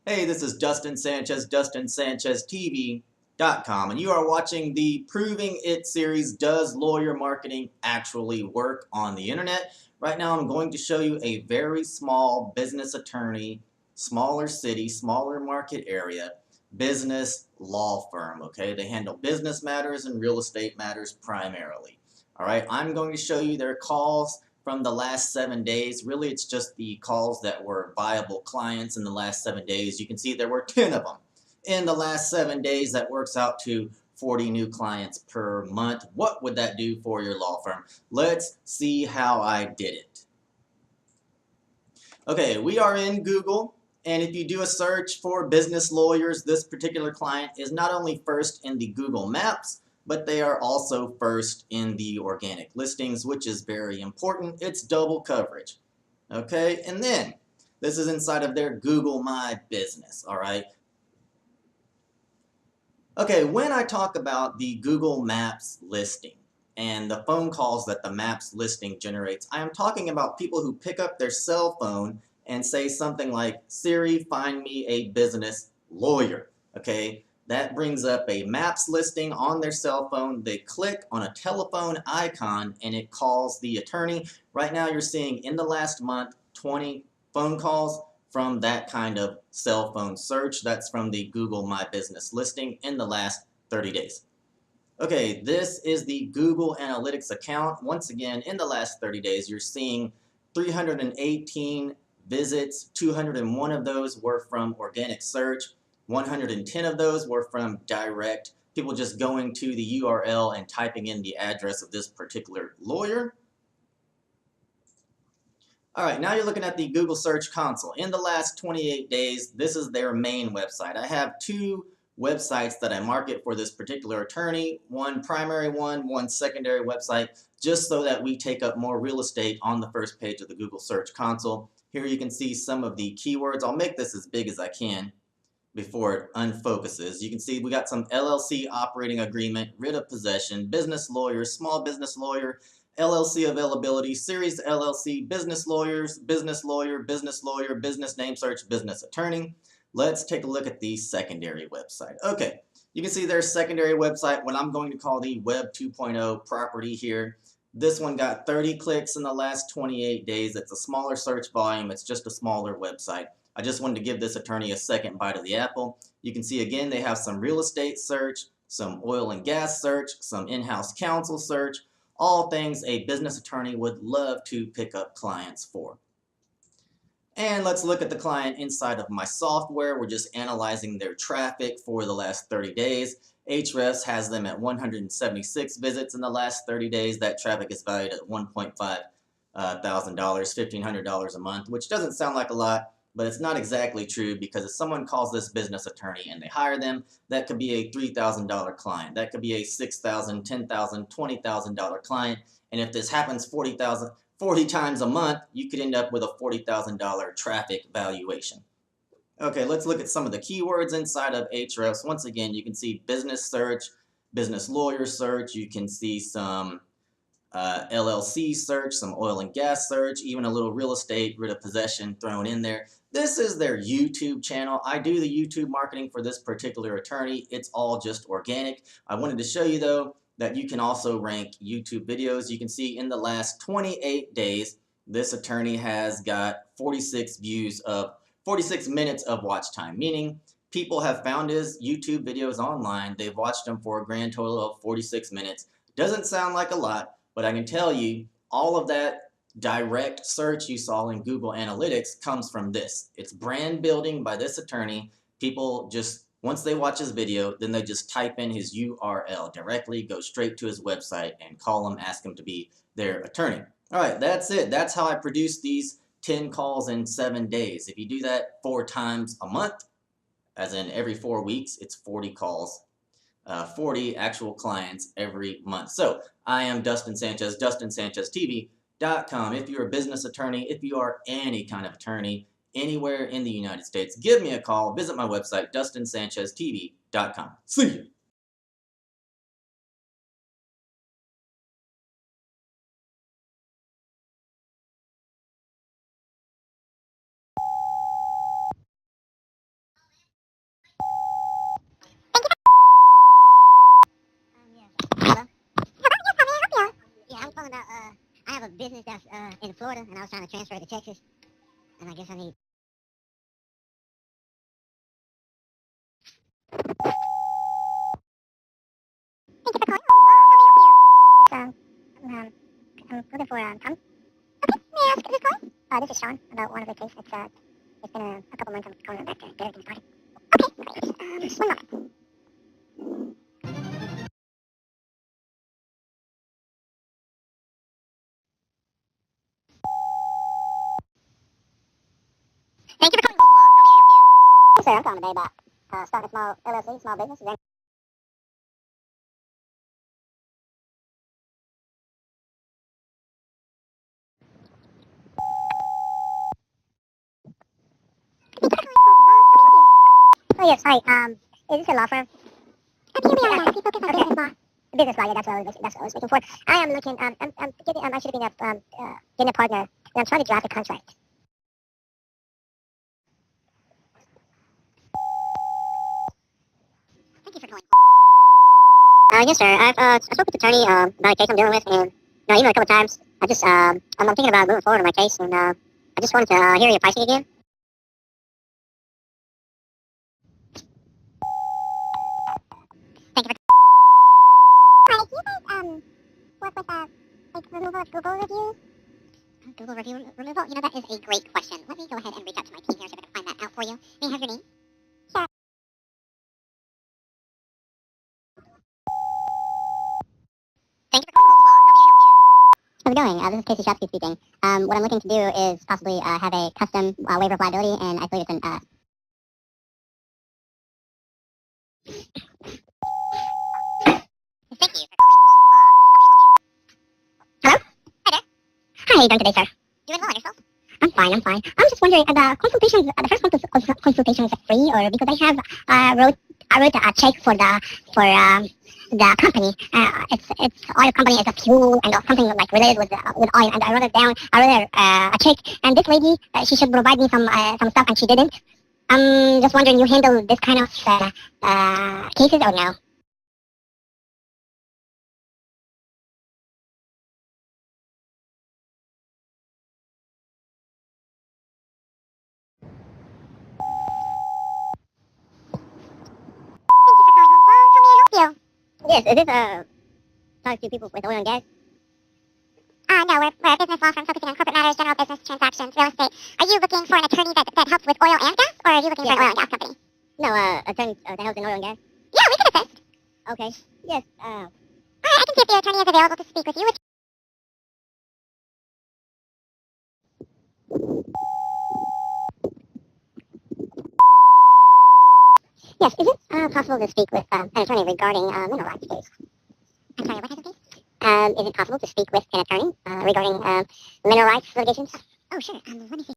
Hey, this is Dustin Sanchez, DustinSanchezTV.com, and you are watching the Proving It series, Does Lawyer Marketing Actually Work on the Internet? Right now I'm going to show you a very small business attorney, smaller city, smaller market area, business law firm, okay? They handle business matters and real estate matters primarily. All right, I'm going to show you their calls from the last 7 days. Really, it's just the calls that were viable clients in the last 7 days. You can see there were 10 of them in the last 7 days. That works out to 40 new clients per month. What would that do for your law firm? Let's see how I did it. Okay, we are in Google, and if you do a search for business lawyers, this particular client is not only first in the Google Maps, but they are also first in the organic listings, which is very important. It's double coverage. Okay, and then this is inside of their Google My Business, all right? Okay, when I talk about the Google Maps listing and the phone calls that the Maps listing generates, I am talking about people who pick up their cell phone and say something like, Siri, find me a business lawyer. Okay, that brings up a Maps listing on their cell phone. They click on a telephone icon and it calls the attorney. Right now you're seeing in the last month 20 phone calls from that kind of cell phone search. That's from the Google My Business listing in the last 30 days. Okay, this is the Google Analytics account. Once again, in the last 30 days, you're seeing 318 visits. 201 of those were from organic search. 110 of those were from direct, people just going to the URL and typing in the address of this particular lawyer. All right, now you're looking at the Google Search Console. In the last 28 days, this is their main website. I have two websites that I market for this particular attorney, one primary one secondary website, just so that we take up more real estate on the first page of the Google Search Console. Here you can see some of the keywords. I'll make this as big as I can before it unfocuses. You can see we got some LLC operating agreement, writ of possession, business lawyer, small business lawyer, LLC availability, series LLC, business lawyers, business lawyer, business lawyer, business name search, business attorney. Let's take a look at the secondary website. Okay, you can see their secondary website, what I'm going to call the Web 2.0 property here. This one got 30 clicks in the last 28 days. It's a smaller search volume. It's just a smaller website. I just wanted to give this attorney a second bite of the apple. You can see again, they have some real estate search, some oil and gas search, some in-house counsel search, all things a business attorney would love to pick up clients for. And let's look at the client inside of my software. We're just analyzing their traffic for the last 30 days. Ahrefs has them at 176 visits in the last 30 days. That traffic is valued at $1.5 thousand, $1,500 a month, which doesn't sound like a lot, but it's not exactly true, because if someone calls this business attorney and they hire them, that could be a $3,000 client. That could be a $6,000, $10,000, $20,000 client. And if this happens 40 times a month, you could end up with a $40,000 traffic valuation. Okay, let's look at some of the keywords inside of Ahrefs. Once again, you can see business search, business lawyer search. You can see some LLC search, some oil and gas search, even a little real estate, writ of possession thrown in there. This is their YouTube channel. I do the YouTube marketing for this particular attorney. It's all just organic. I wanted to show you though that you can also rank YouTube videos. You can see in the last 28 days, this attorney has got 46 minutes of watch time, meaning people have found his YouTube videos online. They've watched them for a grand total of 46 minutes. Doesn't sound like a lot, but I can tell you all of that direct search you saw in Google Analytics comes from this. It's brand building by this attorney. People just, once they watch his video, then they just type in his URL directly, go straight to his website and call him, ask him to be their attorney. All right, that's it. That's how I produce these 10 calls in 7 days. If you do that 4 times a month, as in every 4 weeks, it's 40 calls. 40 actual clients every month. So I am Dustin Sanchez, DustinSanchezTV.com. If you're a business attorney, if you are any kind of attorney anywhere in the United States, give me a call. Visit my website, DustinSanchezTV.com. See you. business that's in Florida, and I was trying to transfer it to Texas, and I guess I need. Thank you for calling. How may I help you? I'm looking for Tom. Okay, may I ask who's calling? This is Sean about one of the cases. It's been a couple months. I'm calling back to get everything started. Okay, great. Just 1 moment. Thank you for calling. How may I help you? Yes, sir. I'm calling today about starting a small LLC, small business. Is there... Oh yes, hi. Is this a law firm? Yes. Okay. Business law, yeah, that's what I was looking for. I am looking. I should have been getting a partner, and I'm trying to draft a contract. Thank you for calling. Yes, sir. I spoke with the attorney about a case I'm dealing with, and even a couple times. I'm thinking about moving forward on my case, and I just wanted to hear your pricing again. Thank you for. Hi, do you guys work with like removal of Google reviews? Google review removal? That is a great question. Let me go ahead and reach out to my team here so I can find that out for you. May I have your name? Sure. Thank you for calling. How may I help you? How's it going? This is Casey Shopsky speaking. What I'm looking to do is possibly have a custom waiver of liability, and I believe it's an. Thank you for calling. How may I help you? Hello? Hi there. Hi, how are you doing today, sir? Doing well, and yourself? I'm fine, I'm fine. I'm just wondering, the consultations, the first consultation is free, or because I wrote a check for the company. It's oil company is a fuel and something like related with oil, and I wrote it down. I wrote a check, and this lady, she should provide me some stuff, and she didn't. I'm just wondering, you handle this kind of cases or no? Thank you for calling home. How may I help you? Yes, is this talk to people with oil and gas? No, we're a business law firm focusing on corporate matters, general business transactions, real estate. Are you looking for an attorney that helps with oil and gas, or are you looking for an oil and gas company? No, attorney that helps in oil and gas. Yeah, we can assist. Okay. Yes. All right, I can see if the attorney is available to speak with you. Yes, is it possible to speak with an attorney regarding mineral rights, please? I'm sorry, what type of case? Is it possible to speak with an attorney regarding mineral rights litigations? Oh, sure. Let me see.